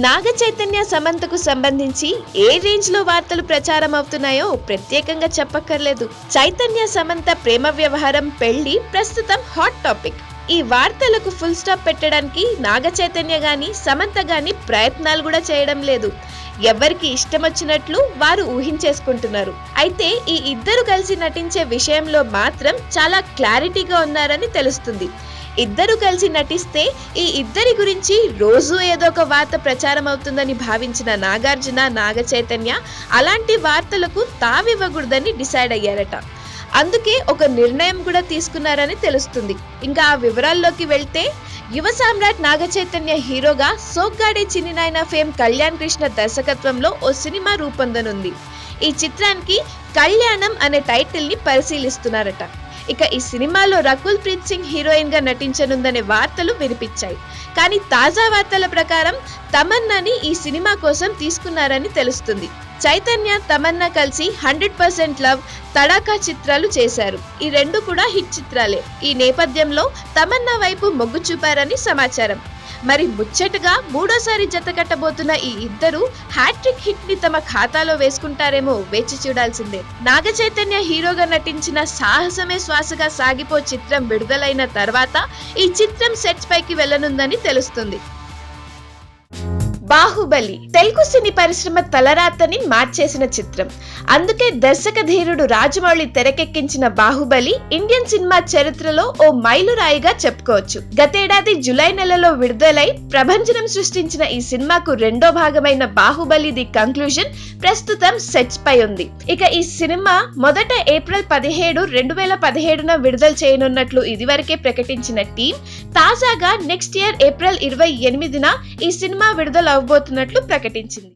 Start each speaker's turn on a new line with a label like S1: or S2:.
S1: నాగ చైతన్య సమంతకు సంబంధించి ఏ రేంజ్ లో వార్తలు ప్రచారం అవుతున్నాయో ప్రత్యేకంగా చెప్పక్కర్లేదు. చైతన్య సమంత ప్రేమ వ్యవహారం పెళ్లి ప్రస్తుతం హాట్ టాపిక్. ఈ వార్తలకు ఫుల్ స్టాప్ పెట్టడానికి నాగ చైతన్య గాని సమంత గాని ప్రయత్నాలు కూడా చేయడం లేదు. ఎవరికి ఇష్టం వచ్చినట్లు వారు ఊహించేసుకుంటున్నారు. అయితే ఈ ఇద్దరు కలిసి నటించే విషయంలో మాత్రం చాలా క్లారిటీగా ఉన్నారని తెలుస్తుంది. ఇద్దరు కలిసి నటిస్తే ఈ ఇద్దరి గురించి రోజు ఏదో ఒక వార్త ప్రచారం అవుతుందని భావించిన నాగార్జున, నాగ చైతన్య అలాంటి వార్తలకు తావివ్వకూడదని డిసైడ్ అయ్యారట. అందుకే ఒక నిర్ణయం కూడా తీసుకున్నారని తెలుస్తుంది. ఇంకా ఆ వివరాల్లోకి వెళ్తే, యువ సామ్రాట్ నాగ చైతన్య హీరోగా సోగ్గాడే చిన్ని నాయన ఫేమ్ కళ్యాణ్ కృష్ణ దర్శకత్వంలో ఓ సినిమా రూపొందనుంది. ఈ చిత్రానికి కళ్యాణం అనే టైటిల్ ని పరిశీలిస్తున్నారట. ఇక ఈ సినిమాలో రకుల్ ప్రీత్ సింగ్ హీరోయిన్ గా నటించనుందనే వార్తలు వినిపించాయి. కానీ తాజా వార్తల ప్రకారం తమన్నాని ఈ సినిమా కోసం తీసుకున్నారని తెలుస్తుంది. చైతన్య, తమన్నా కలిసి 100% లవ్, తడాకా చిత్రాలు చేశారు. ఈ రెండు కూడా హిట్ చిత్రాలే. ఈ నేపథ్యంలో తమన్నా వైపు మొగ్గు చూపారని సమాచారం. మరి ముచ్చటగా మూడోసారి జత కట్టబోతున్న ఈ ఇద్దరు హ్యాట్రిక్ హిట్ ని తమ ఖాతాలో వేసుకుంటారేమో వేచి చూడాల్సిందే. నాగ చైతన్య హీరోగా నటించిన సాహసమే శ్వాసగా సాగిపో చిత్రం విడుదలైన తర్వాత ఈ చిత్రం సెట్స్ పైకి వెళ్లనుందని తెలుస్తుంది. బాహుబలి తెలుగు సినీ పరిశ్రమ తలరాతని మార్చేసిన చిత్రం. అందుకే దర్శక ధీరుడు రాజమౌళి తెరకెక్కించిన బాహుబలి ఇండియన్ సినిమా చరిత్రలో ఓ మైలురాయిగా చెప్పుకోవచ్చు. గతేడాది జులై నెలలో విడుదలై ప్రభంజనం సృష్టించిన ఈ సినిమాకు రెండో భాగమైన బాహుబలి ది కంక్లూజన్ ప్రస్తుతం సెట్స్ పై ఉంది. ఇక ఈ సినిమా మొదట ఏప్రిల్ 17, 2017 విడుదల చేయనున్నట్లు ఇదివరకే ప్రకటించిన టీం తాజాగా నెక్స్ట్ ఇయర్ ఏప్రిల్ 28న ఈ సినిమా విడుదల అవబోతున్నట్లు ప్రకటించింది.